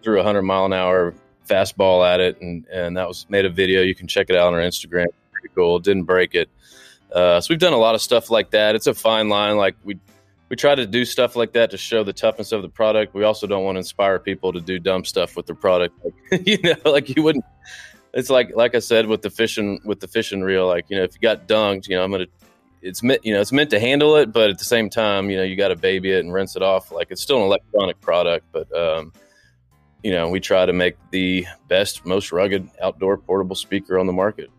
threw 100-mile-an-hour fastball at it, and that was made a video. You can check it out on our Instagram. Pretty cool. Didn't break it. So we've done a lot of stuff like that. It's a fine line. Like we try to do stuff like that to show the toughness of the product. We also don't want to inspire people to do dumb stuff with their product. Like, like you wouldn't. It's like I said with the fishing reel. Like, if you got dunked, it's meant to handle it, but at the same time, you got to baby it and rinse it off. Like, it's still an electronic product, but we try to make the best, most rugged outdoor portable speaker on the market.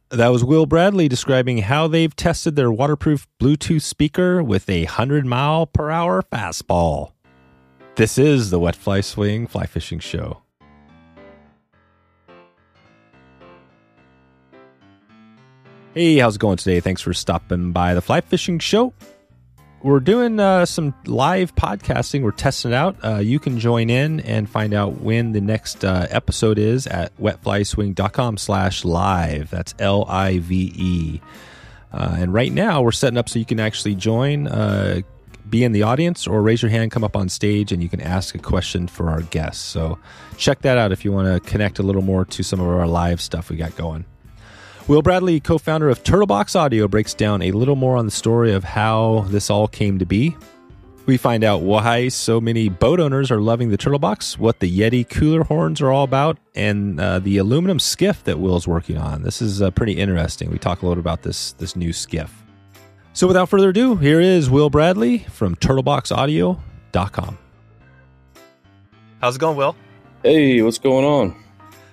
That was Will Bradley describing how they've tested their waterproof Bluetooth speaker with a 100-mile-per-hour fastball. This is the Wet Fly Swing Fly Fishing Show. Hey, how's it going today? Thanks for stopping by the Fly Fishing Show. We're doing some live podcasting. We're testing it out. You can join in and find out when the next episode is at wetflyswing.com/live. That's LIVE. And right now we're setting up so you can actually join, be in the audience, or raise your hand, come up on stage, and you can ask a question for our guests. So check that out if you want to connect a little more to some of our live stuff we got going. Will Bradley, co-founder of Turtlebox Audio, breaks down a little more on the story of how this all came to be. We find out why so many boat owners are loving the Turtlebox, what the Yeti cooler horns are all about, and the aluminum skiff that Will's working on. This is pretty interesting. We talk a little about this new skiff. So without further ado, here is Will Bradley from turtleboxaudio.com. How's it going, Will? Hey, what's going on?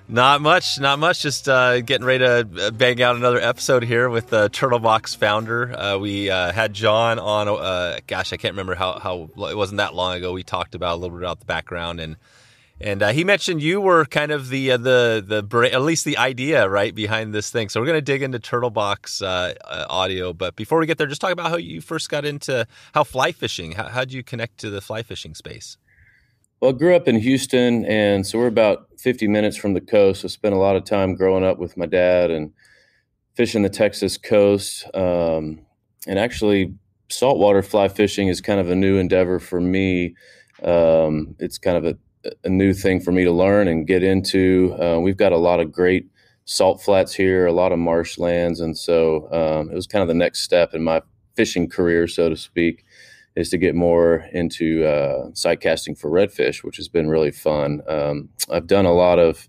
Not much. Just getting ready to bang out another episode here with the Turtlebox founder. We had John on. I can't remember how it wasn't that long ago. We talked about a little bit about the background, and he mentioned you were kind of the at least the idea right behind this thing. So we're going to dig into Turtlebox audio, but before we get there, just talk about how you first got into fly fishing. How did you connect to the fly fishing space? Well, I grew up in Houston, and so we're about 50 minutes from the coast. I spent a lot of time growing up with my dad and fishing the Texas coast. And actually, saltwater fly fishing is kind of a new endeavor for me. It's kind of a new thing for me to learn and get into. We've got a lot of great salt flats here, a lot of marshlands, and so it was kind of the next step in my fishing career, so to speak, is to get more into sight casting for redfish, which has been really fun. I've done a lot of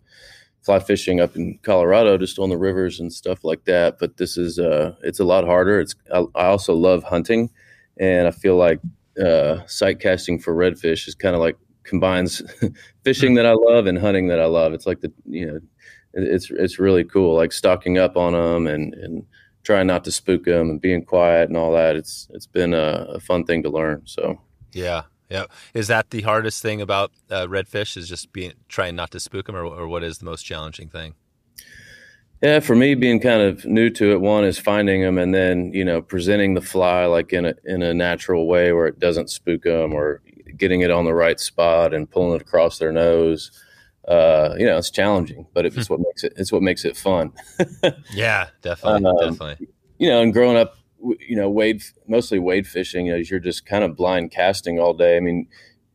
fly fishing up in Colorado, just on the rivers and stuff like that. But this is it's a lot harder. I also love hunting, and I feel like sight casting for redfish is kind of like combines fishing that I love and hunting that I love. It's like it's really cool, like stocking up on them and trying not to spook them and being quiet and all that. It's been a fun thing to learn. So yeah. Is that the hardest thing about redfish? Is just trying not to spook them, or what is the most challenging thing? Yeah, for me, being kind of new to it, one is finding them, and then presenting the fly like in a natural way where it doesn't spook them, or getting it on the right spot and pulling it across their nose. It's challenging, but it's what makes it fun. Yeah, definitely. And growing up, mostly wade fishing, you're just kind of blind casting all day. I mean,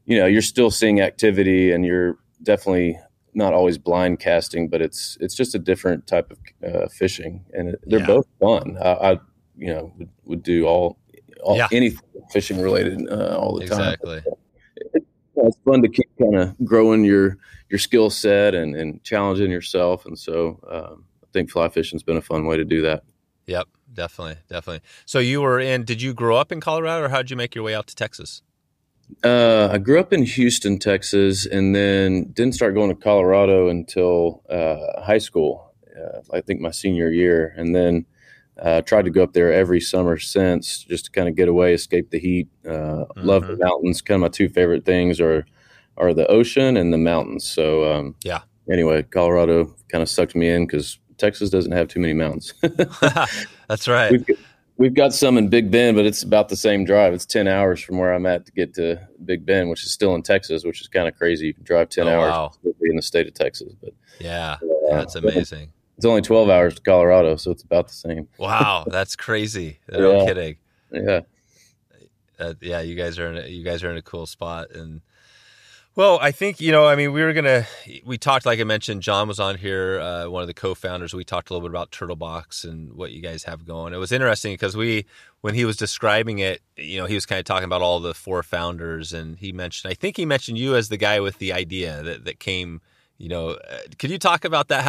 you're still seeing activity, and you're definitely not always blind casting, but it's just a different type of fishing, and they're both fun. I would do anything fishing related all the time. Exactly. It's fun to keep kind of growing your skill set and challenging yourself. And so I think fly fishing's been a fun way to do that. Yep, definitely. So did you grow up in Colorado, or how did you make your way out to Texas? I grew up in Houston, Texas, and then didn't start going to Colorado until high school, I think my senior year. And then tried to go up there every summer since, just to kind of get away, escape the heat. Love the mountains. Kind of my two favorite things are the ocean and the mountains. So anyway, Colorado kind of sucked me in because Texas doesn't have too many mountains. That's right. We've got some in Big Bend, but it's about the same drive. It's 10 hours from where I'm at to get to Big Bend, which is still in Texas, which is kind of crazy. You can drive 10 hours to be in the state of Texas. But that's amazing. It's only 12 hours to Colorado, so it's about the same. Wow, that's crazy. No kidding. Yeah. You guys are in a cool spot. And Well, I think, I mean, we talked, like I mentioned, John was on here, one of the co-founders. We talked a little bit about Turtlebox and what you guys have going. It was interesting because when he was describing it, he was kind of talking about all the four founders, and I think he mentioned you as the guy with the idea that came, could you talk about that?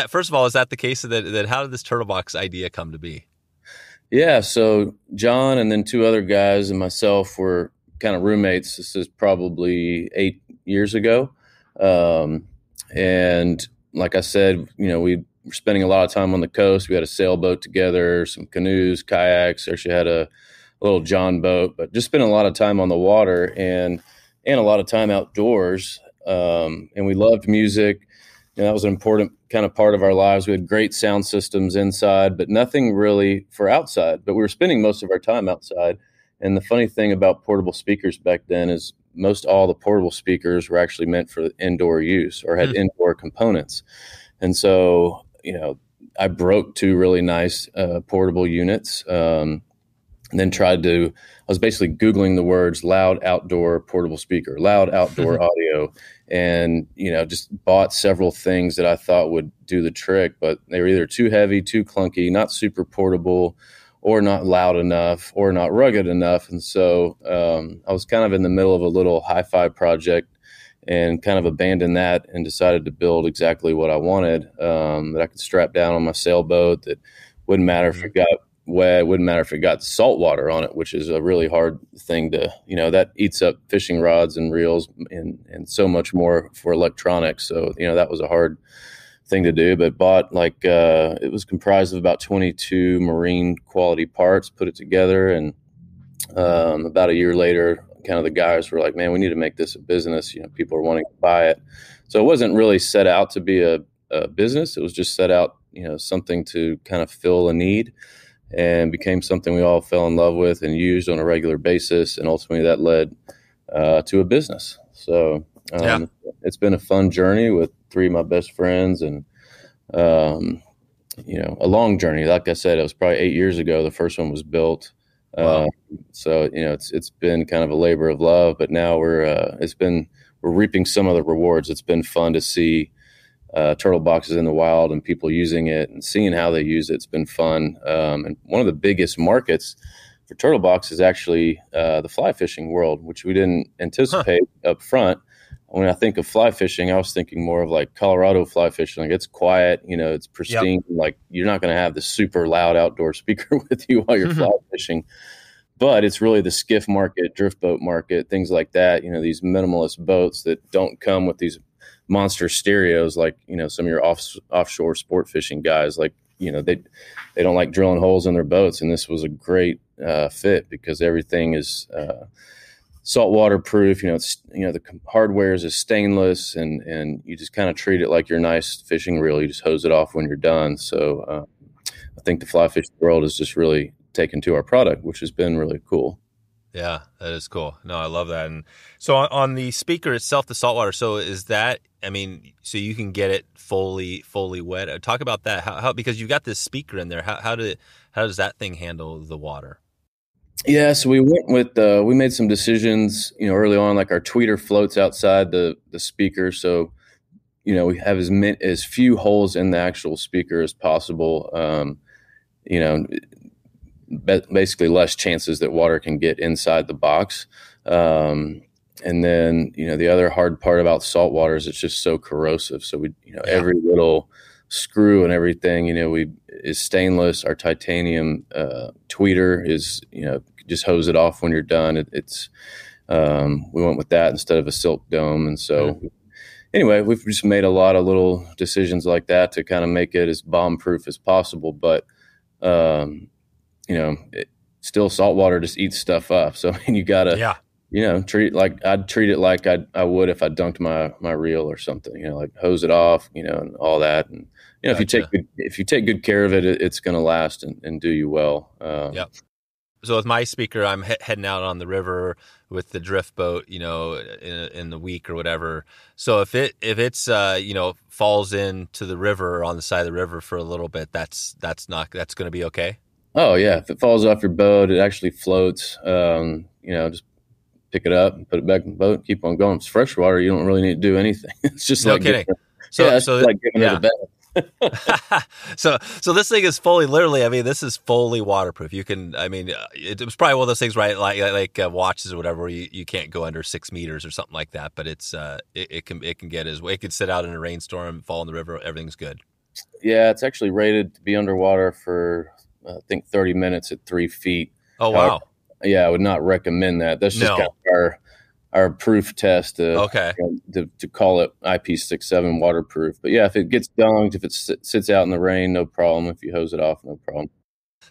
First of all, is that the case that how did this Turtlebox idea come to be? Yeah, so John and then two other guys and myself were kind of roommates. This is probably 8 years ago. And like I said, we were spending a lot of time on the coast. We had a sailboat together, some canoes, kayaks. Actually had a little John boat, but just spending a lot of time on the water and a lot of time outdoors. And we loved music. That was an important kind of part of our lives. We had great sound systems inside, but nothing really for outside. But we were spending most of our time outside. And the funny thing about portable speakers back then is most all the portable speakers were actually meant for indoor use or had indoor components. And so, I broke two really nice portable units. And then I was basically Googling the words loud outdoor portable speaker, loud outdoor audio, and, just bought several things that I thought would do the trick, but they were either too heavy, too clunky, not super portable, or not loud enough, or not rugged enough. And so I was kind of in the middle of a little hi-fi project and kind of abandoned that and decided to build exactly what I wanted, that I could strap down on my sailboat, that wouldn't matter if it got wet, wouldn't matter if it got salt water on it, which is a really hard thing to, that eats up fishing rods and reels and so much more for electronics. So, that was a hard thing to do, but bought it was comprised of about 22 marine quality parts, put it together. And about a year later, kind of the guys were like, man, we need to make this a business. People are wanting to buy it. So it wasn't really set out to be a business. It was just set out, something to kind of fill a need, and became something we all fell in love with and used on a regular basis. And ultimately that led to a business. So it's been a fun journey with three of my best friends, and, a long journey. Like I said, it was probably 8 years ago the first one was built. Wow. So, it's been kind of a labor of love, but now we're reaping some of the rewards. It's been fun to see turtle boxes in the wild and people using it and seeing how they use it. It's been fun. And one of the biggest markets for turtle box is actually the fly fishing world, which we didn't anticipate up front. When I think of fly fishing, I was thinking more of like Colorado fly fishing. Like it's quiet, it's pristine. Yep. Like you're not going to have the super loud outdoor speaker with you while you're fly fishing. But it's really the skiff market, drift boat market, things like that. These minimalist boats that don't come with these monster stereos like, some of your offshore sport fishing guys. Like, they don't like drilling holes in their boats. And this was a great fit because everything is saltwater proof. The hardware is stainless, and you just kind of treat it like your nice fishing reel. You just hose it off when you're done. So I think the fly fishing world has just really taken to our product, which has been really cool. Yeah, that is cool. No, I love that. And so on the speaker itself, the saltwater, so is that, so you can get it fully wet. Talk about that. How because you've got this speaker in there. How does that thing handle the water? Yeah, so we went with we made some decisions, early on, like our tweeter floats outside the speaker. So, we have as few holes in the actual speaker as possible. Basically less chances that water can get inside the box. And then, the other hard part about salt water is it's just so corrosive. So every little screw and everything, is stainless. Our titanium tweeter is, just hose it off when you're done. We went with that instead of a silk dome. And so anyway, we've just made a lot of little decisions like that to kind of make it as bomb proof as possible. But, still saltwater just eats stuff up. So you gotta, treat it like I'd treat it like I would if I dunked my reel or something, like hose it off, and all that. And, Gotcha. if you take good care of it, it's going to last and do you well. So with my speaker, I'm heading out on the river with the drift boat, in the week or whatever. So if it's falls into the river or on the side of the river for a little bit, that's going to be okay. Oh yeah. If it falls off your boat, it actually floats. Just pick it up and put it back in the boat and keep on going. It's freshwater. You don't really need to do anything. It's just No like kidding. it's like giving it a bath. So this thing is fully, literally, I mean, this is fully waterproof. You can, I mean, it was probably one of those things, right? Like watches or whatever, where you can't go under 6 meters or something like that. But it's it can get it can sit out in a rainstorm, fall in the river, everything's good. Yeah, it's actually rated to be underwater for I think 30 minutes at 3 feet. Oh wow. Yeah, I would not recommend that. That's just kind of our proof test to call it IP67 waterproof. But yeah, if it gets dunked, if it sits out in the rain, no problem. If you hose it off, no problem.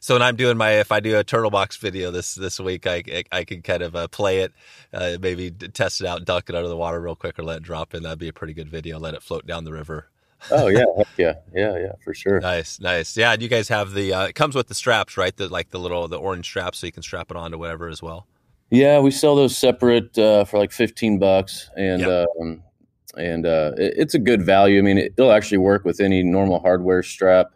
So when I'm doing if I do a Turtlebox video this week, I can kind of play it, maybe test it out, dunk it under the water real quick, or let it drop in. That'd be a pretty good video. Let it float down the river. Oh yeah, yeah, for sure. Nice. Yeah, and you guys have the it comes with the straps, right? The orange straps, so you can strap it onto whatever as well. Yeah, we sell those separate for like $15, and it's a good value. I mean, it'll actually work with any normal hardware strap.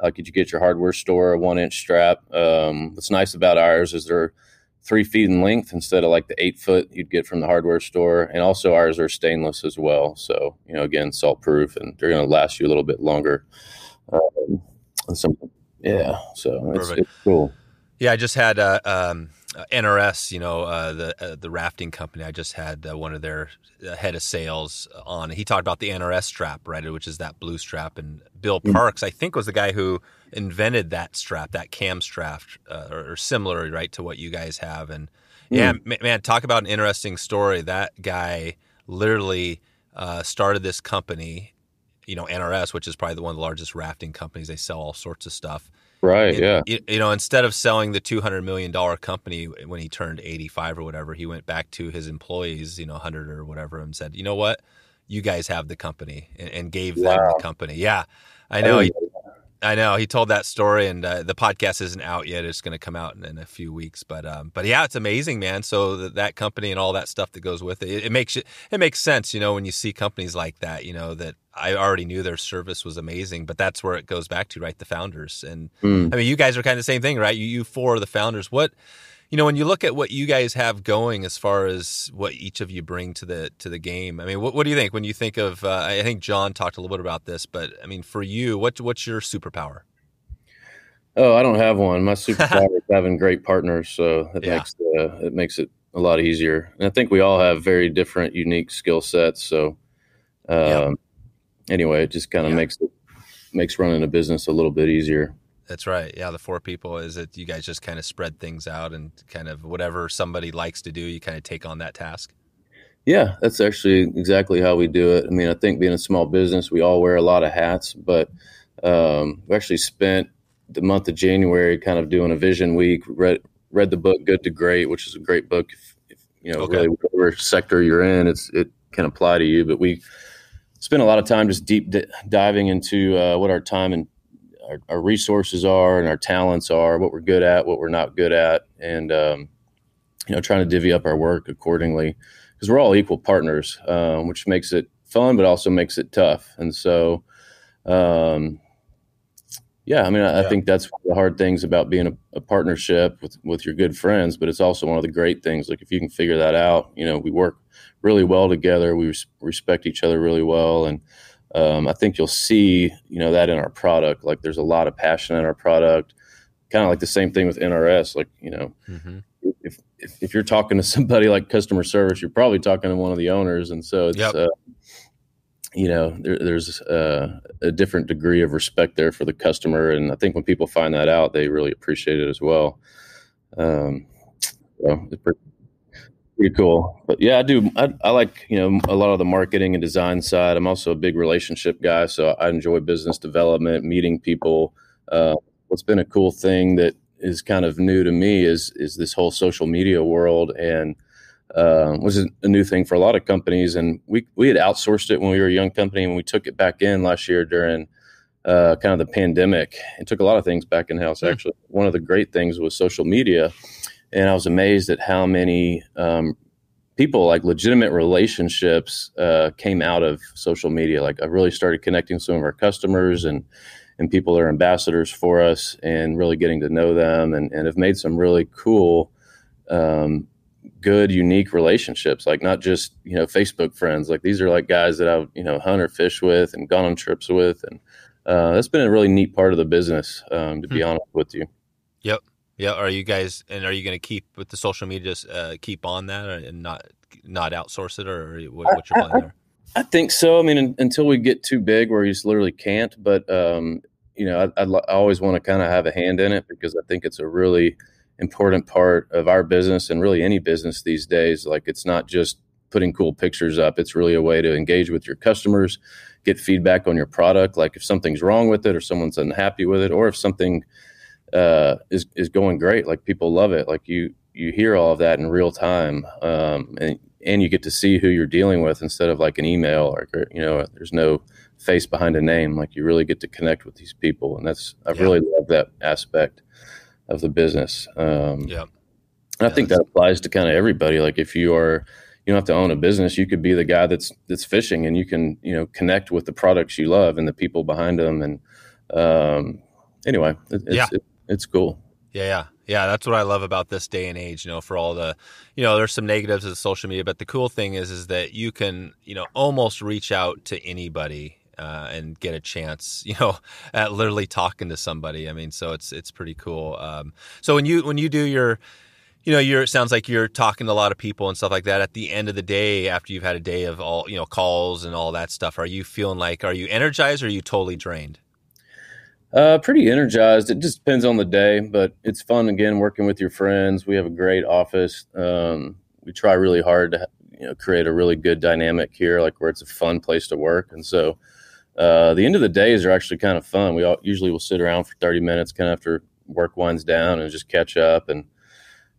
Could you get your hardware store a 1-inch strap? What's nice about ours is they're 3 feet in length instead of like the 8 foot you'd get from the hardware store, and also ours are stainless as well. So again, salt proof, and they're going to last you a little bit longer. So it's cool. Yeah, I just had NRS, the rafting company. I just had one of their head of sales on. He talked about the NRS strap, right, which is that blue strap. And Bill Parks, I think, was the guy who invented that strap, that cam strap, or similar, right, to what you guys have. And man, talk about an interesting story. That guy literally started this company, NRS, which is probably one of the largest rafting companies. They sell all sorts of stuff. Right. Yeah. Instead of selling the $200 million company when he turned 85 or whatever, he went back to his employees, 100 or whatever, and said, "You know what? You guys have the company," and gave them the company. Yeah, I know. I know. He told that story, and the podcast isn't out yet. It's going to come out in a few weeks. But yeah, it's amazing, man. So that company and all that stuff that goes with it, it makes sense, when you see companies like that, that I already knew their service was amazing, but that's where it goes back to, right? The founders. And I mean, you guys are kind of the same thing, right? You four are the founders. What, when you look at what you guys have going as far as what each of you bring to the game, I mean, what do you think when you think of, I think John talked a little bit about this, but I mean, for you, what's your superpower? Oh, I don't have one. My superpower is having great partners. So it makes it a lot easier. And I think we all have very different, unique skill sets. So, anyway, it just kind of makes running a business a little bit easier. That's right. Yeah, the four people is that you guys just kind of spread things out and kind of whatever somebody likes to do, you kind of take on that task. Yeah, that's actually exactly how we do it. I mean, I think being a small business, we all wear a lot of hats, but we actually spent the month of January kind of doing a vision week, read the book Good to Great, which is a great book. If really whatever sector you're in, it can apply to you. But we spent a lot of time just deep diving into what our time and our resources are and our talents are, what we're good at, what we're not good at, and trying to divvy up our work accordingly, because we're all equal partners, which makes it fun but also makes it tough. And so I think that's one of the hard things about being a partnership with your good friends, but it's also one of the great things. Like if you can figure that out, we work really well together, we respect each other really well, and I think you'll see, that in our product. Like there's a lot of passion in our product, kind of like the same thing with NRS. Like, if you're talking to somebody like customer service, you're probably talking to one of the owners. And so it's, there's a different degree of respect there for the customer. And I think when people find that out, they really appreciate it as well. So it's pretty cool. But yeah, I like, a lot of the marketing and design side. I'm also a big relationship guy, so I enjoy business development, meeting people. What's been a cool thing that is kind of new to me is this whole social media world, and was a new thing for a lot of companies. And we had outsourced it when we were a young company, and we took it back in last year during kind of the pandemic, and took a lot of things back in house. Actually, one of the great things was social media. And I was amazed at how many people, like legitimate relationships, came out of social media. Like I really started connecting some of our customers and people that are ambassadors for us, and really getting to know them, and have made some really cool good, unique relationships, like not just, Facebook friends. Like these are like guys that I've, hunt or fish with and gone on trips with. And that's been a really neat part of the business, to be honest with you. Yep. Yeah. Are you going to keep with the social media, just keep on that and not outsource it, or what's your plan there? I think so. I mean, until we get too big where you just literally can't, but, I always want to kind of have a hand in it, because I think it's a really important part of our business, and really any business these days. Like, it's not just putting cool pictures up. It's really a way to engage with your customers, get feedback on your product. Like if something's wrong with it, or someone's unhappy with it, or if something is going great, like people love it. Like you hear all of that in real time, and you get to see who you're dealing with instead of like an email, or there's no face behind a name. Like you really get to connect with these people, and I really love that aspect of the business. And I think that applies to kind of everybody. Like if you don't have to own a business, you could be the guy that's fishing, and you can connect with the products you love and the people behind them. And anyway, it's cool. Yeah. That's what I love about this day and age, for all the, there's some negatives of social media, but the cool thing is that you can, almost reach out to anybody, and get a chance, at literally talking to somebody. I mean, so it's pretty cool. So when you do your, it sounds like you're talking to a lot of people and stuff like that. At the end of the day, after you've had a day of all, calls and all that stuff, are you energized, or are you totally drained? Pretty energized. It just depends on the day, but it's fun, again, working with your friends. We have a great office. We try really hard to create a really good dynamic here, like where it's a fun place to work. And so the end of the days are actually kind of fun. We usually will sit around for 30 minutes kind of after work winds down, and just catch up and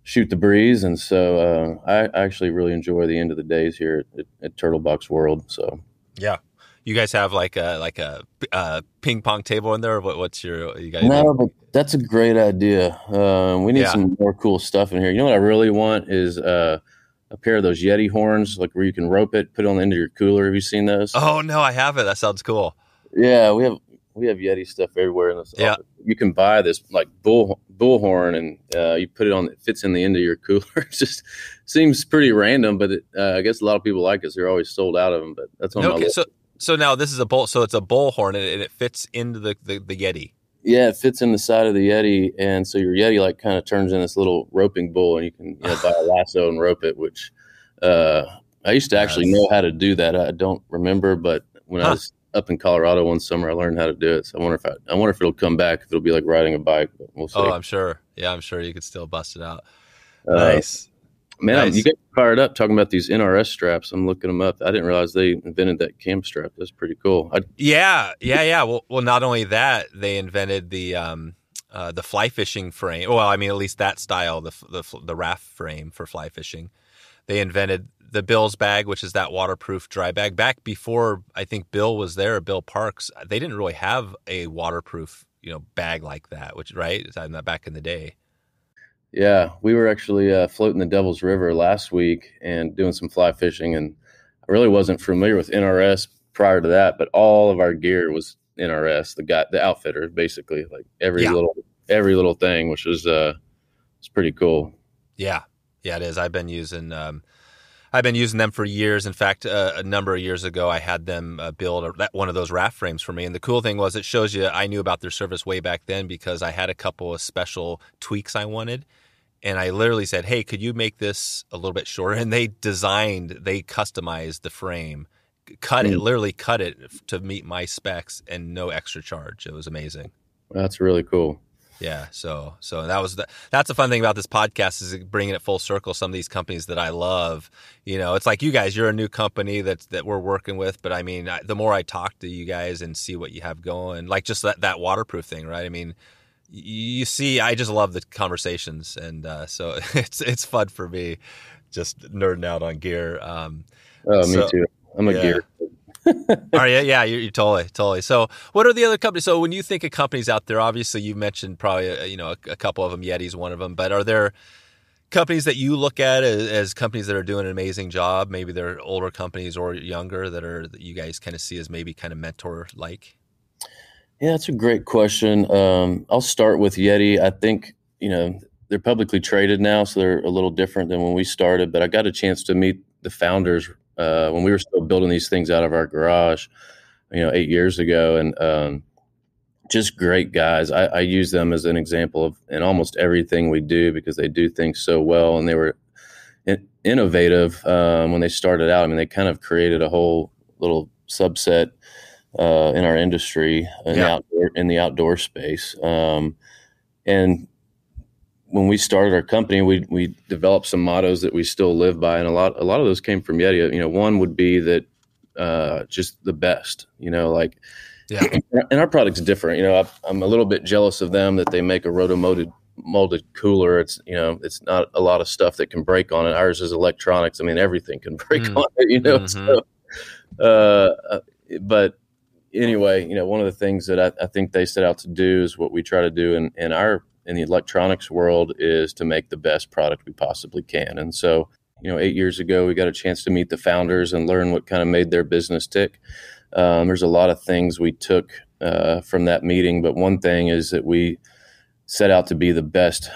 shoot the breeze. And so I actually really enjoy the end of the days here at Turtlebox World. So yeah. You guys have like a ping pong table in there, or what's you guys? No, but that's a great idea. We need some more cool stuff in here. You know what I really want is a pair of those Yeti horns, like where you can rope it, put it on the end of your cooler. Have you seen those? Oh no, I haven't. That sounds cool. Yeah, we have Yeti stuff everywhere in this office. You can buy this like bullhorn, and you put it on. It fits in the end of your cooler. It just seems pretty random, but I guess a lot of people like it. So they're always sold out of them. But that's on my list. So now this is a bull. So it's a bullhorn, and it fits into the Yeti. Yeah, it fits in the side of the Yeti, and so your Yeti like kind of turns in this little roping bull, and you can buy a lasso and rope it. Which I used to actually know how to do that. I don't remember, but when I was up in Colorado one summer, I learned how to do it. So I wonder if it'll come back. If it'll be like riding a bike, but we'll see. Oh, I'm sure. Yeah, I'm sure you could still bust it out. Nice. Man, you get fired up talking about these NRS straps. I'm looking them up. I didn't realize they invented that cam strap. That's pretty cool. Yeah. Well, not only that, they invented the fly fishing frame. Well, I mean, at least that style, the raft frame for fly fishing. They invented the Bill's bag, which is that waterproof dry bag. Back before I think Bill was there, Bill Parks, they didn't really have a waterproof bag like that. Back in the day. Yeah, we were actually floating the Devil's River last week and doing some fly fishing, and I really wasn't familiar with NRS prior to that, but all of our gear was NRS. The outfitter, basically, like every little thing, which was it's pretty cool. Yeah, it is. I've been using them for years. In fact, a number of years ago, I had them build one of those raft frames for me. And the cool thing was, it shows you I knew about their service way back then, because I had a couple of special tweaks I wanted. And I literally said, hey, could you make this a little bit shorter? And they customized the frame, literally cut it to meet my specs, and no extra charge. It was amazing. That's really cool. Yeah, so that's a fun thing about this podcast, is bringing it full circle. Some of these companies that I love, it's like you guys. You're a new company that we're working with, but I mean, the more I talk to you guys and see what you have going, like just that waterproof thing, right? I mean, you see, I just love the conversations, and so it's fun for me, just nerding out on gear. Me too. I'm a gear. All right, yeah, you're totally. So, what are the other companies? So, when you think of companies out there, obviously you mentioned probably a couple of them. Yeti's one of them, but are there companies that you look at as companies that are doing an amazing job? Maybe they're older companies or younger that you guys kind of see as maybe kind of mentor like. Yeah, that's a great question. I'll start with Yeti. I think they're publicly traded now, so they're a little different than when we started. But I got a chance to meet the founders when we were still building these things out of our garage, 8 years ago, and just great guys. I use them as an example of in almost everything we do because they do things so well, and they were innovative when they started out. I mean, they kind of created a whole little subset in our industry in the outdoor space. And when we started our company, we developed some mottos that we still live by, and a lot of those came from Yeti. One would be that just the best. And our product's different. I'm a little bit jealous of them that they make a molded cooler. It's not a lot of stuff that can break on it. Ours is electronics. I mean, everything can break on it. Mm-hmm. So, but anyway, one of the things that I think they set out to do is what we try to do in the electronics world is to make the best product we possibly can. And so, 8 years ago, we got a chance to meet the founders and learn what kind of made their business tick. There's a lot of things we took from that meeting, but one thing is that we set out to be the best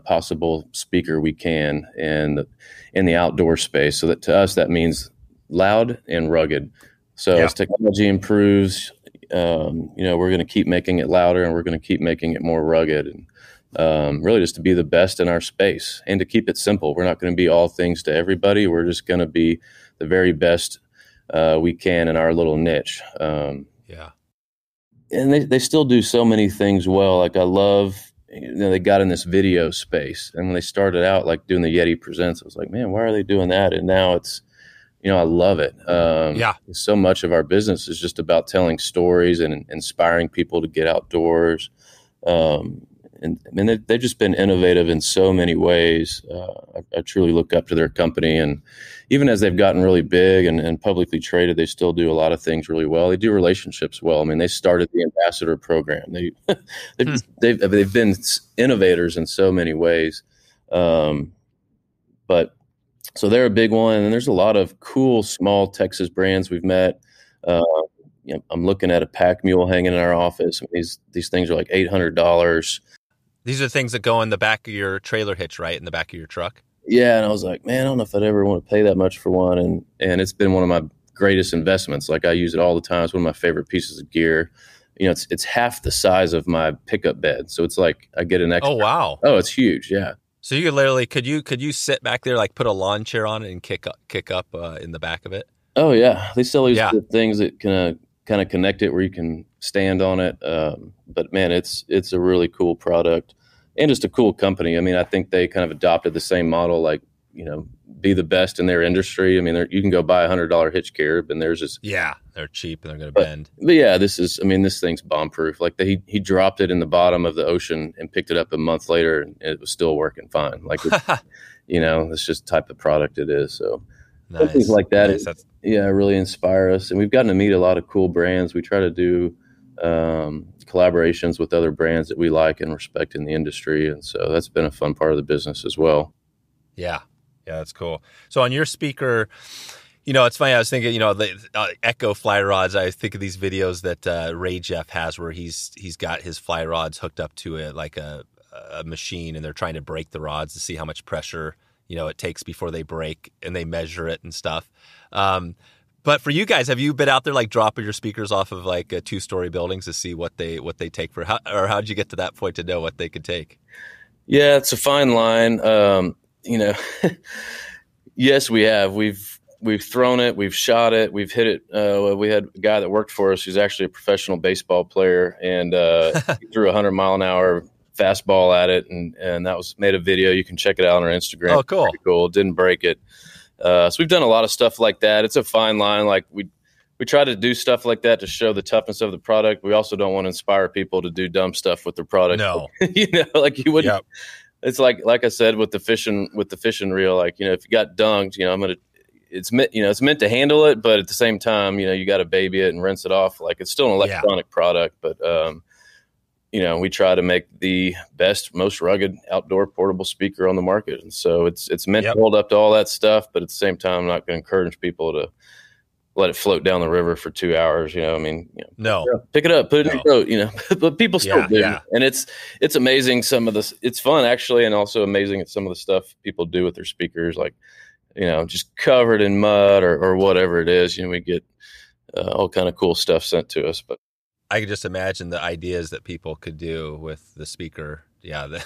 possible speaker we can in the outdoor space. So that to us, that means loud and rugged. So as technology improves, we're going to keep making it louder and we're going to keep making it more rugged, and really just to be the best in our space and to keep it simple. We're not going to be all things to everybody. We're just going to be the very best we can in our little niche. And they still do so many things well. Like I love, they got in this video space, and when they started out like doing the Yeti Presents, I was like, man, why are they doing that? And now it's, I love it. So much of our business is just about telling stories and inspiring people to get outdoors. And I mean, they've just been innovative in so many ways. I truly look up to their company, and even as they've gotten really big and publicly traded, they still do a lot of things really well. They do relationships well. I mean, they started the ambassador program. They've been innovators in so many ways. But so they're a big one, and there's a lot of cool small Texas brands we've met. I'm looking at a pack mule hanging in our office. These things are like $800. These are things that go in the back of your trailer hitch, right? In the back of your truck? Yeah, and I was like, man, I don't know if I'd ever want to pay that much for one. And it's been one of my greatest investments. Like I use it all the time. It's one of my favorite pieces of gear. It's half the size of my pickup bed. So it's like I get an extra. Oh, wow. Oh, it's huge. Yeah. So you could literally, could you sit back there, like put a lawn chair on it and kick up in the back of it? Oh yeah. They sell these things that can kind of connect it where you can stand on it. But man, it's a really cool product and just a cool company. I mean, I think they kind of adopted the same model, like, be the best in their industry. I mean, you can go buy $100 hitch gear, and theirs is, they're cheap and they're going to bend. But yeah, this thing's bomb proof. Like he dropped it in the bottom of the ocean and picked it up a month later, and it was still working fine. Like, it's just the type of product it is. So things like that, really inspire us. And we've gotten to meet a lot of cool brands. We try to do collaborations with other brands that we like and respect in the industry. And so that's been a fun part of the business as well. Yeah, that's cool. So on your speaker, it's funny. I was thinking, the Echo fly rods. I think of these videos that Ray Jeff has where he's got his fly rods hooked up to a machine, and they're trying to break the rods to see how much pressure it takes before they break, and they measure it and stuff. But for you guys, have you been out there like dropping your speakers off of like 2-story buildings to see what they take for, or how'd you get to that point to know what they could take? Yeah, it's a fine line. Yes, we have. We've thrown it, we've shot it, we've hit it. We had a guy that worked for us who's actually a professional baseball player, and he threw 100-mile-an-hour fastball at it, and that was made a video. You can check it out on our Instagram. Oh, cool. Pretty cool. Didn't break it. So we've done a lot of stuff like that. It's a fine line. Like we try to do stuff like that to show the toughness of the product. We also don't want to inspire people to do dumb stuff with their product. No, like you wouldn't. Yep. It's like I said with the fishing reel. Like, if you got dunked, it's meant to handle it, but at the same time, you got to baby it and rinse it off. Like it's still an electronic product, but we try to make the best, most rugged outdoor portable speaker on the market. And so it's meant to hold up to all that stuff, but at the same time, I'm not going to encourage people to, let it float down the river for 2 hours. I mean, No, pick it up, put it in your boat. But people still do, yeah. and it's amazing. Some of this, it's fun actually, and also amazing at some of the stuff people do with their speakers, like just covered in mud or whatever it is. We get all kind of cool stuff sent to us. But I could just imagine the ideas that people could do with the speaker. Yeah,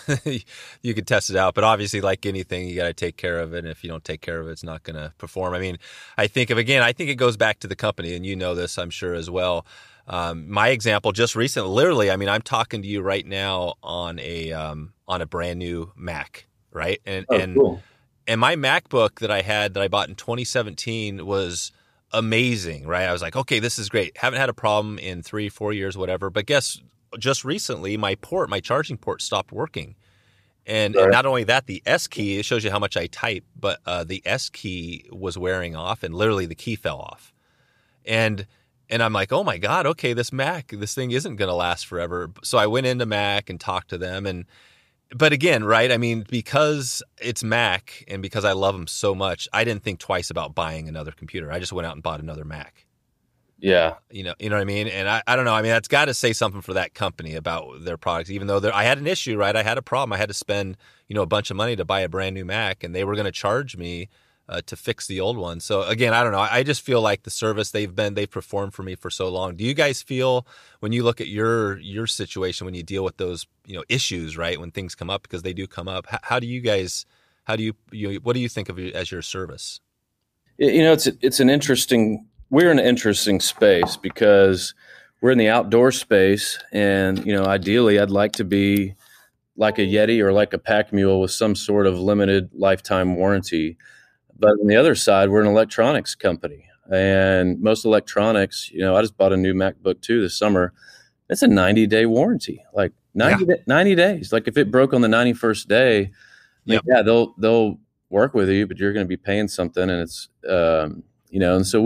you could test it out, but obviously, like anything, you got to take care of it. And if you don't take care of it, it's not going to perform. I mean, I think it goes back to the company, and this, I'm sure, as well. My example just recently, literally, I mean, I'm talking to you right now on a brand new Mac, right? cool. And my MacBook that I bought in 2017 was amazing, right? I was like, okay, this is great. Haven't had a problem in 3-4 years, whatever. But just recently, my charging port stopped working. And not only that, the S key, it shows you how much I type, but the S key was wearing off, and literally the key fell off. And I'm like, oh my God, okay, this thing isn't going to last forever. So I went into Mac and talked to them. But again, right, I mean, because it's Mac and because I love them so much, I didn't think twice about buying another computer. I just went out and bought another Mac. Yeah. You know what I mean? And I don't know. I mean, that's got to say something for that company about their products, even though I had an issue, right? I had a problem. I had to spend, a bunch of money to buy a brand new Mac, and they were going to charge me to fix the old one. So again, I don't know. I just feel like the service they've performed for me for so long. Do you guys feel, when you look at your situation, when you deal with those, issues, right? When things come up, because they do come up, what do you think of it as your service? We're in an interesting space because we're in the outdoor space, and ideally I'd like to be like a Yeti or like a pack mule with some sort of limited lifetime warranty. But on the other side, we're an electronics company, and most electronics, I just bought a new MacBook 2 this summer. It's a 90-day warranty, like 90 days. Like if it broke on the 91st day, they'll work with you, but you're going to be paying something. And it's, and so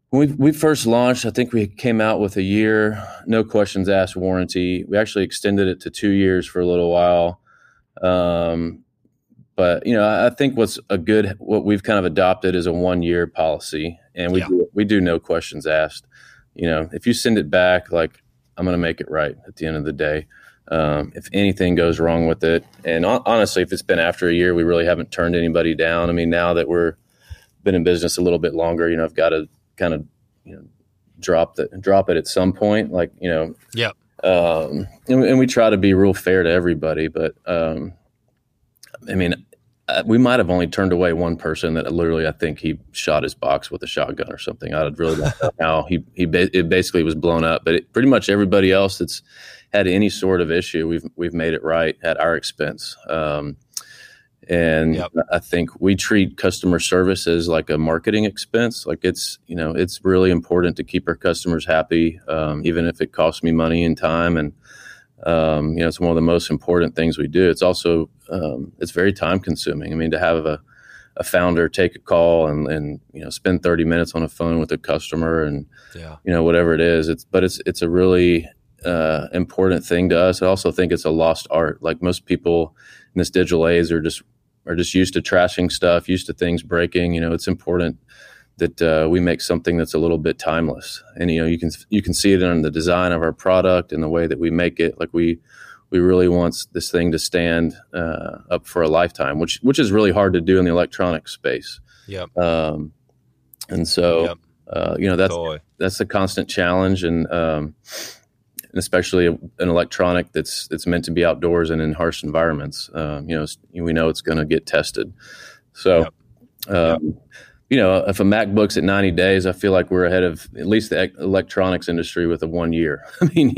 when we first launched, I think we came out with a year, no questions asked warranty. We actually extended it to 2 years for a little while. But I think what we've kind of adopted is a 1-year policy, and we do no questions asked. If you send it back, like, I'm going to make it right at the end of the day. If anything goes wrong with it, and honestly, if it's been after a year, we really haven't turned anybody down. I mean, now that we're been in business a little bit longer, I've got to kind of drop it at some point, like and we try to be real fair to everybody, but I mean, we might have only turned away one person that literally, I think he shot his box with a shotgun or something. I really don't know how it basically was blown up, but pretty much everybody else that's had any sort of issue, we've made it right at our expense. I think we treat customer service as like a marketing expense. Like it's really important to keep our customers happy, even if it costs me money and time. And, it's one of the most important things we do. It's also, it's very time consuming. I mean, to have a founder take a call and spend 30 minutes on a phone with a customer and, whatever it is, it's a really, important thing to us. I also think it's a lost art. Like most people in this digital age are just used to trashing stuff, used to things breaking. It's important that we make something that's a little bit timeless. And you can see it in the design of our product and the way that we make it. Like we really want this thing to stand up for a lifetime, which is really hard to do in the electronic space. Yep. And so that's a constant challenge, and especially an electronic that's meant to be outdoors and in harsh environments. We know it's going to get tested. So, if a MacBook's at 90 days, I feel like we're ahead of at least the electronics industry with a 1 year. I mean,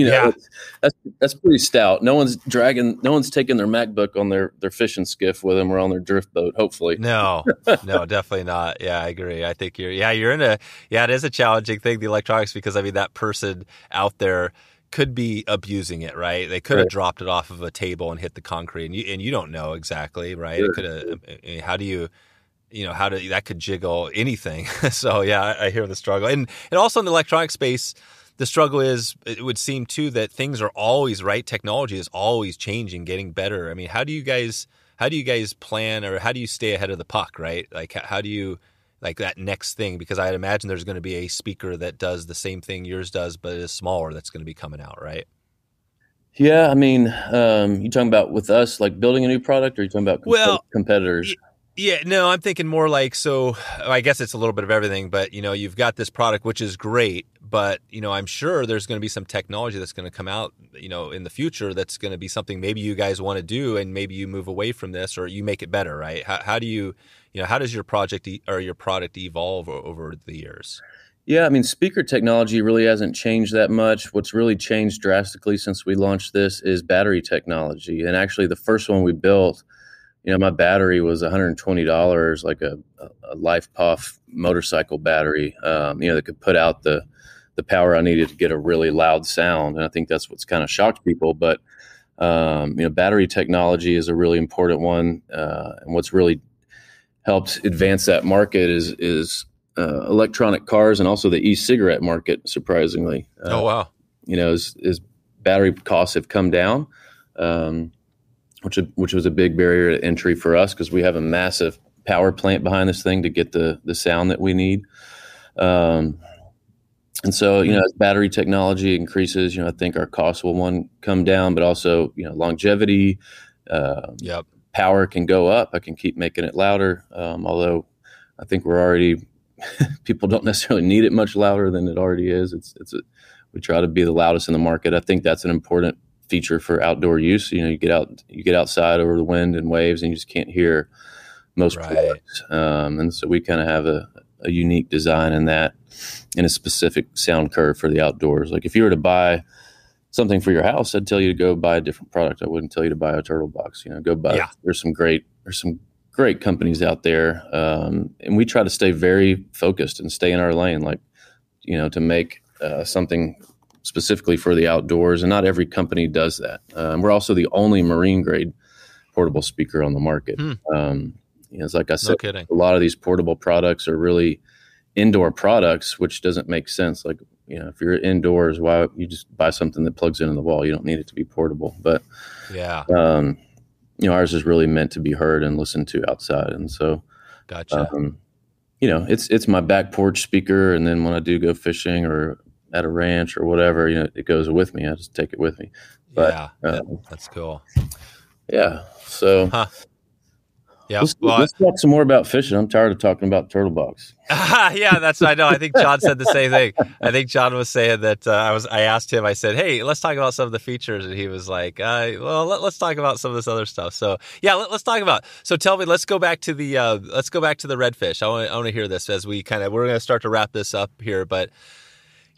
that's pretty stout. No one's taking their MacBook on their fishing skiff with them or on their drift boat, hopefully. No, definitely not. Yeah, I agree. I think you're it is a challenging thing, the electronics, because I mean, that person out there could be abusing it, right? They could have dropped it off of a table and hit the concrete, and you don't know exactly, right? Sure. It could have. That could jiggle anything. So yeah, I hear the struggle, and also in the electronic space, the struggle is, it would seem too, that things are always right. Technology is always changing, getting better. I mean, how do you guys plan, or how do you stay ahead of the puck, right? Like, how do you like that next thing? Because I'd imagine there's going to be a speaker that does the same thing yours does, but is smaller, that's going to be coming out, right? Yeah, I mean, you talking about with us, like building a new product, or you talking about Well, competitors? yeah, no, I'm thinking more like, so I guess it's a little bit of everything, but you've got this product, which is great, but I'm sure there's going to be some technology that's going to come out, in the future that's going to be something maybe you guys want to do, and maybe you move away from this or you make it better, right? How do you, how does your project or your product evolve over the years? Yeah, I mean, speaker technology really hasn't changed that much. What's really changed drastically since we launched this is battery technology. And actually, the first one we built, my battery was $120, like a Life Puff motorcycle battery, that could put out the power I needed to get a really loud sound. And I think that's what's kind of shocked people. But, battery technology is a really important one. And what's really helped advance that market is electronic cars and also the e-cigarette market, surprisingly. Oh, wow. As battery costs have come down, which was a big barrier to entry for us because we have a massive power plant behind this thing to get the sound that we need. And so, as battery technology increases, I think our costs will come down, but also, longevity, Yep. power can go up. I can keep making it louder. Although I think we're already, people don't necessarily need it much louder than it already is. We try to be the loudest in the market. I think that's an important feature for outdoor use. You get outside over the wind and waves and you just can't hear most products. And so we kind of have a unique design in that, in a specific sound curve for the outdoors. Like if you were to buy something for your house, I'd tell you to go buy a different product. I wouldn't tell you to buy a Turtlebox. Go buy. Yeah. There's some great companies out there, and we try to stay very focused and stay in our lane. Like, to make something specifically for the outdoors, and not every company does that. We're also the only marine grade portable speaker on the market. It's like I said, a lot of these portable products are really indoor products, which doesn't make sense. Like, if you're indoors, why you just buy something that plugs into the wall? You don't need it to be portable. But yeah, ours is really meant to be heard and listened to outside. And so, gotcha. It's my back porch speaker, and then when I do go fishing or at a ranch or whatever, it goes with me. I just take it with me. But, that's cool. Yeah. So. Huh. Yeah, let's talk some more about fishing. I'm tired of talking about Turtlebox. Yeah, I know. I think John said the same thing. I think John was saying that I asked him. I said, "Hey, let's talk about some of the features," and he was like, "Well, let's talk about some of this other stuff." So yeah, let's talk about. So tell me, let's go back to the Redfish. I want to hear this as we're going to start to wrap this up here, but.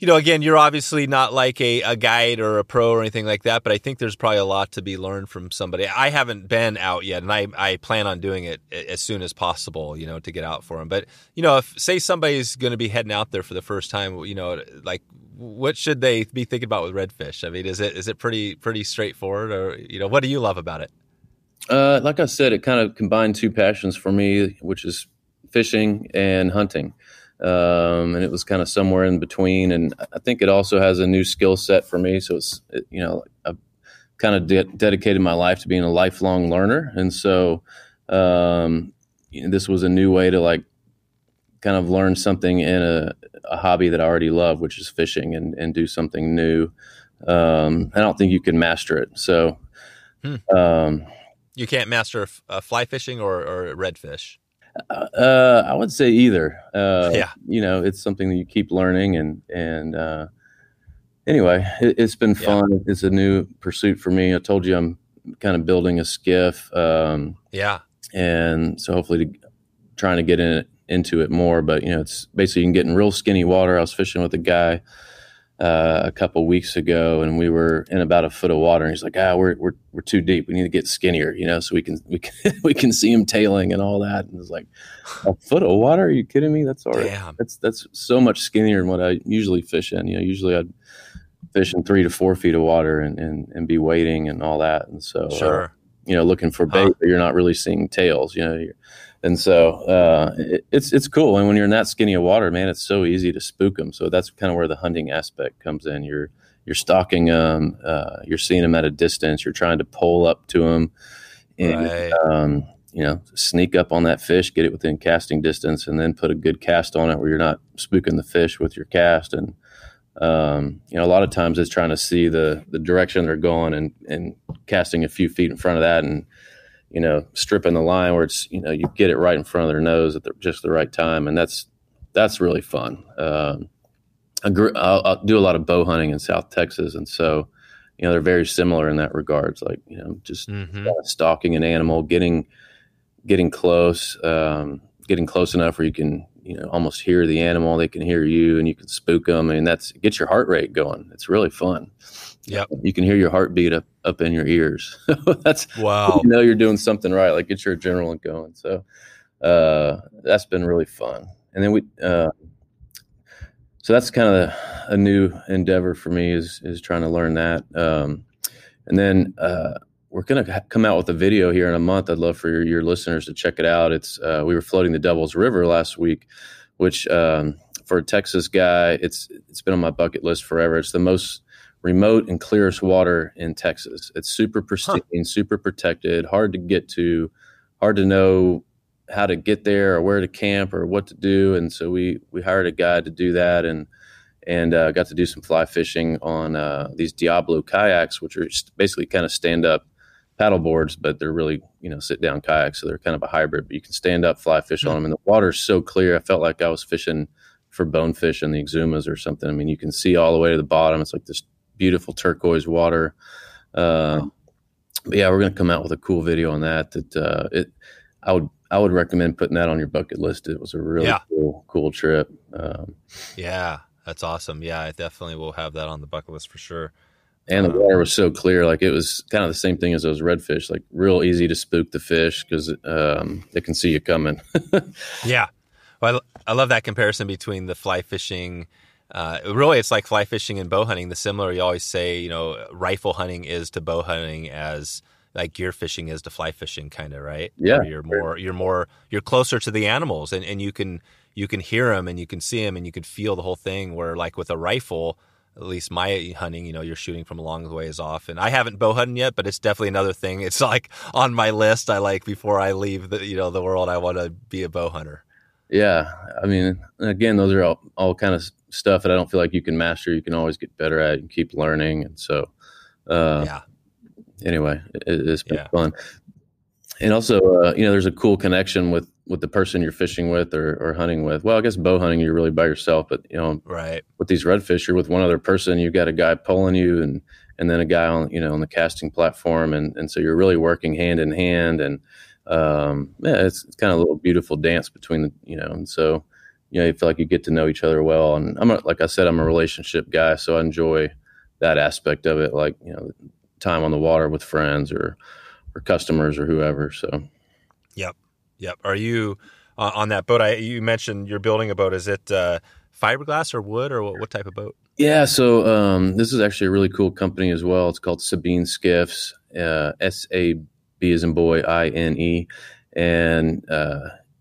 Again, you're obviously not like a guide or a pro or anything like that, but I think there's probably a lot to be learned from somebody. I haven't been out yet, and I plan on doing it as soon as possible, to get out for them. But, if, say, somebody's going to be heading out there for the first time, like, what should they be thinking about with Redfish? I mean, is it pretty straightforward, or, what do you love about it? Like I said, it kind of combined two passions for me, which is fishing and hunting. And it was kind of somewhere in between. And I think it also has a new skill set for me. So I've kind of dedicated my life to being a lifelong learner. And so, this was a new way to like kind of learn something in a hobby that I already love, which is fishing, and do something new. I don't think you can master it. So, you can't master fly fishing or redfish. I would say either. Yeah. It's something that you keep learning, and anyway, it's been fun. Yeah. It's a new pursuit for me. I told you I'm kind of building a skiff. And so hopefully trying to get into it more, but it's basically you can get in real skinny water. I was fishing with a guy a couple weeks ago, and we were in about a foot of water, and he's like, we're too deep. We need to get skinnier, so we can see him tailing and all that. And it's like, a foot of water? Are you kidding me? That's all right. Damn. That's so much skinnier than what I usually fish in. Usually I'd fish in 3 to 4 feet of water and be wading and all that. And so, sure. Looking for bait, but you're not really seeing tails, And so it's cool. And when you're in that skinny of water, man, it's so easy to spook them. So that's kind of where the hunting aspect comes in. You're stalking them. You're seeing them at a distance. You're trying to pull up to them. And, right. sneak up on that fish, get it within casting distance, and then put a good cast on it where you're not spooking the fish with your cast. And a lot of times it's trying to see the direction they're going and casting a few feet in front of that, and stripping the line where it's you get it right in front of their nose at just the right time, and that's really fun. I'll do a lot of bow hunting in South Texas, and so they're very similar in that regards. Like just stalking an animal, getting close, getting close enough where you can almost hear the animal, they can hear you, and you can spook them, and it gets your heart rate going. It's really fun. Yep. You can hear your heartbeat up in your ears. That's wow. You're doing something right. Like get your adrenaline going. So that's been really fun. And then so that's kind of a new endeavor for me is trying to learn that. And then we're going to come out with a video here in a month. I'd love for your listeners to check it out. It's we were floating the Devil's River last week, which for a Texas guy, it's been on my bucket list forever. It's the most remote and clearest water in Texas. It's super pristine, super protected, hard to get to, hard to know how to get there or where to camp or what to do. And so we hired a guy to do that and got to do some fly fishing on these Diablo kayaks, which are basically kind of stand up paddle boards, but they're really, sit down kayaks. So they're kind of a hybrid, but you can stand up, fly fish on them. And the water's so clear. I felt like I was fishing for bonefish in the Exumas or something. I mean, you can see all the way to the bottom. It's like this beautiful turquoise water. But yeah, we're going to come out with a cool video on that. I would recommend putting that on your bucket list. It was a really cool trip. Yeah, that's awesome. Yeah, I definitely will have that on the bucket list for sure. And the water was so clear. Like it was kind of the same thing as those redfish, like real easy to spook the fish because they can see you coming. Yeah. Well, I love that comparison between the fly fishing. Really, it's like fly fishing and bow hunting. The similar, you always say, rifle hunting is to bow hunting as like gear fishing is to fly fishing, kind of, right? Yeah. Where you're closer to the animals, and you can hear them and you can see them and you can feel the whole thing. Where like with a rifle, at least my hunting, you're shooting from a long ways off. And I haven't bow hunted yet, but it's definitely another thing. It's like on my list. I like before I leave the world, I want to be a bow hunter. Yeah, I mean, again, those are all kind of stuff that I don't feel like you can master. You can always get better at it and keep learning. And so, anyway, it's been fun. And also, there's a cool connection with the person you're fishing with or hunting with. Well, I guess bow hunting, you're really by yourself, but right. With these redfish, you're with one other person. You've got a guy pulling you and then a guy on the casting platform. And so you're really working hand in hand. And it's kind of a little beautiful dance between and so you feel like you get to know each other well. And like I said, I'm a relationship guy, so I enjoy that aspect of it, like time on the water with friends or customers or whoever. So yep. Are you on that boat? You mentioned you're building a boat. Is it fiberglass or wood or what type of boat? Yeah, so this is actually a really cool company as well. It's called Sabine Skiffs, SAB as in boy, INE, and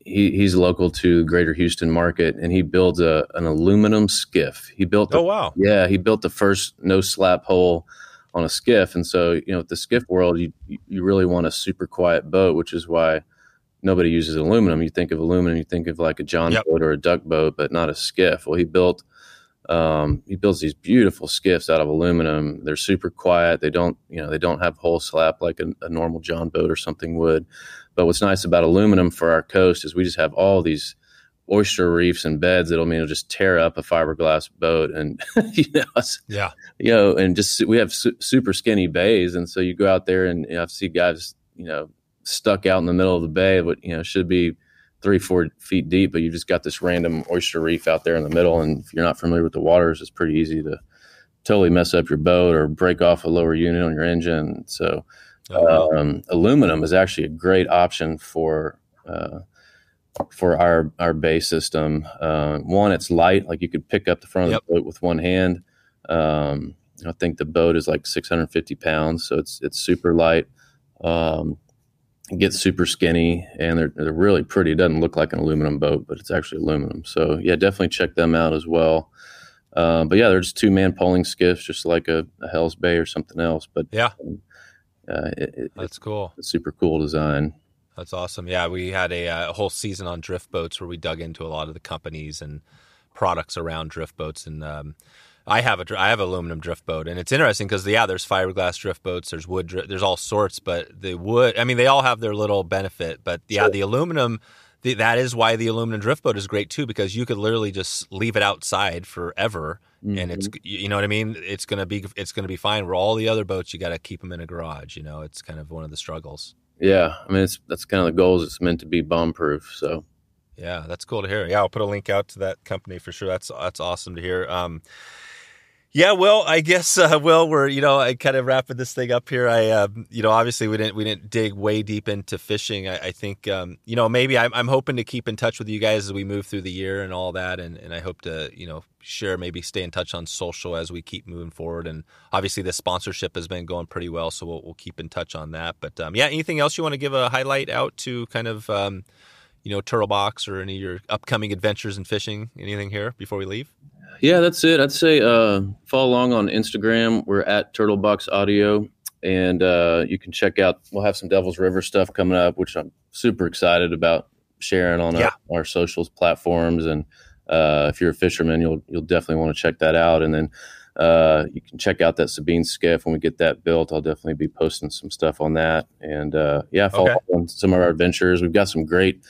he's local to Greater Houston market, and he builds an aluminum skiff. He built he built the first no slap hull on a skiff. And so with the skiff world, you really want a super quiet boat, which is why nobody uses aluminum. You think of aluminum, you think of like a John boat or a duck boat, but not a skiff. Well, he builds these beautiful skiffs out of aluminum. They're super quiet. They don't have hull slap like a normal John boat or something would. But what's nice about aluminum for our coast is we just have all these oyster reefs and beds that'll just tear up a fiberglass boat. And, and just, we have super skinny bays. And so you go out there and I see guys, stuck out in the middle of the bay, but, should be 3-4 feet deep, but you just got this random oyster reef out there in the middle. And if you're not familiar with the waters, it's pretty easy to totally mess up your boat or break off a lower unit on your engine. So aluminum is actually a great option for our bay system. One, it's light, like you could pick up the front of the boat with one hand. I think the boat is like 650 pounds, so it's super light. It gets super skinny, and they're really pretty. It doesn't look like an aluminum boat, but it's actually aluminum. So yeah, definitely check them out as well. But yeah, they're just 2-man poling skiffs, just like a Hell's Bay or something else. But that's cool. It's a super cool design. That's awesome. Yeah, we had a whole season on drift boats where we dug into a lot of the companies and products around drift boats. And I have an aluminum drift boat, and it's interesting because there's fiberglass drift boats, there's wood, there's all sorts, but the wood, I mean, they all have their little benefit. But yeah, the aluminum, that is why the aluminum drift boat is great too, because you could literally just leave it outside forever. And it's, you know what I mean? It's gonna be fine. Where all the other boats, you got to keep them in a garage. You know, it's kind of one of the struggles. Yeah, I mean, that's kind of the goal. It's meant to be bomb proof. So, yeah, that's cool to hear. Yeah, I'll put a link out to that company for sure. That's awesome to hear. Yeah, well, I guess we're I kind of wrapping this thing up here. Obviously we didn't dig way deep into fishing. I think maybe I'm hoping to keep in touch with you guys as we move through the year and all that, and I hope to share, maybe stay in touch on social as we keep moving forward. And obviously the sponsorship has been going pretty well, so we'll keep in touch on that. But anything else you want to give a highlight out to kind of Turtlebox or any of your upcoming adventures in fishing? Anything here before we leave? Yeah, that's it. I'd say follow along on Instagram. We're at Turtlebox Audio, and you can check out. We'll have some Devil's River stuff coming up, which I'm super excited about sharing on our socials platforms. And if you're a fisherman, you'll definitely want to check that out. And then you can check out that Sabine skiff when we get that built. I'll definitely be posting some stuff on that. And follow on some of our adventures. We've got some great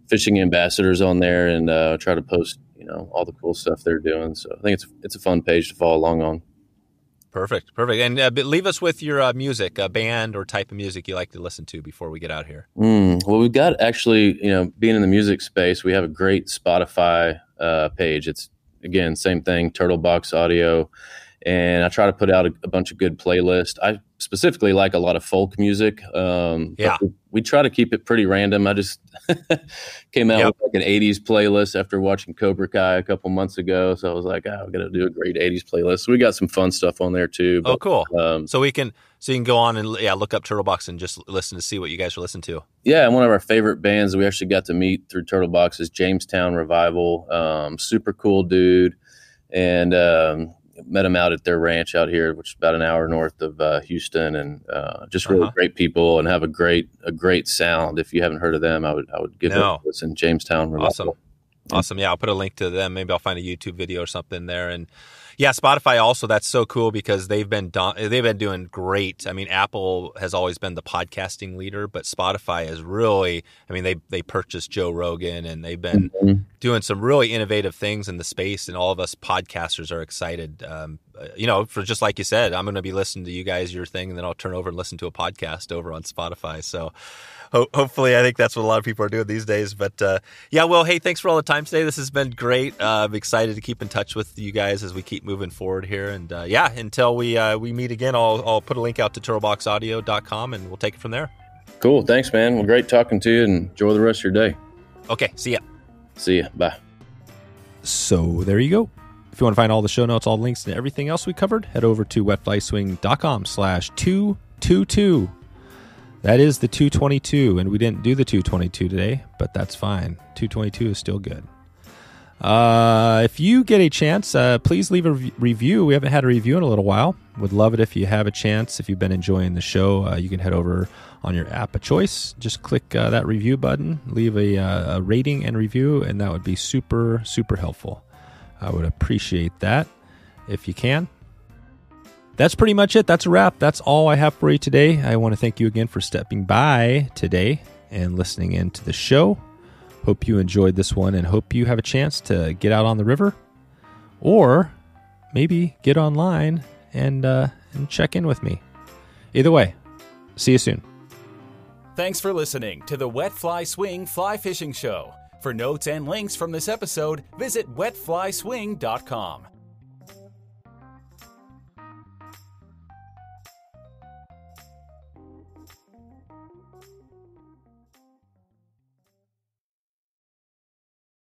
fishing ambassadors on there, and try to post all the cool stuff they're doing. So I think it's a fun page to follow along on. Perfect. And leave us with your music, band or type of music you like to listen to before we get out here. Well, we've got actually, being in the music space, we have a great Spotify page. It's, again, same thing, Turtlebox Audio. And I try to put out a bunch of good playlists. I specifically like a lot of folk music. We try to keep it pretty random. I just came out with like an 80s playlist after watching Cobra Kai a couple months ago. So I was like, I'm going to do a great 80s playlist. So we got some fun stuff on there too. But, cool. So you can go on and look up Turtlebox and just listen to see what you guys are listening to. Yeah, and one of our favorite bands that we actually got to meet through Turtlebox is Jamestown Revival. Super cool dude. And met him out at their ranch out here, which is about an hour north of Houston, and just really great people and have a great sound. If you haven't heard of them, I would give it a listen. Jamestown Revival. Awesome. Yeah, I'll put a link to them. Maybe I'll find a YouTube video or something there. And yeah, Spotify also, that's so cool because they've been doing great. I mean, Apple has always been the podcasting leader, but Spotify is really, I mean, they purchased Joe Rogan, and they've been doing some really innovative things in the space, and all of us podcasters are excited. For just like you said, I'm going to be listening to you guys, your thing, and then I'll turn over and listen to a podcast over on Spotify. So hopefully, I think that's what a lot of people are doing these days. But well, hey, thanks for all the time today. This has been great. I'm excited to keep in touch with you guys as we keep moving forward here. And until we meet again, I'll put a link out to turtleboxaudio.com, and we'll take it from there. Cool. Thanks, man. Well, great talking to you, and enjoy the rest of your day. Okay. See ya. See ya. Bye. So there you go. If you want to find all the show notes, all the links, and everything else we covered, head over to wetflyswing.com/222. That is the 222, and we didn't do the 222 today, but that's fine. 222 is still good. If you get a chance, please leave a review. We haven't had a review in a little while. Would love it if you have a chance. If you've been enjoying the show, you can head over on your app of choice. Just click that review button, leave a rating and review, and that would be super, super helpful. I would appreciate that if you can. That's pretty much it. That's a wrap. That's all I have for you today. I want to thank you again for stepping by today and listening in to the show. Hope you enjoyed this one, and hope you have a chance to get out on the river, or maybe get online and check in with me. Either way, see you soon. Thanks for listening to the Wet Fly Swing Fly Fishing Show. For notes and links from this episode, visit wetflyswing.com.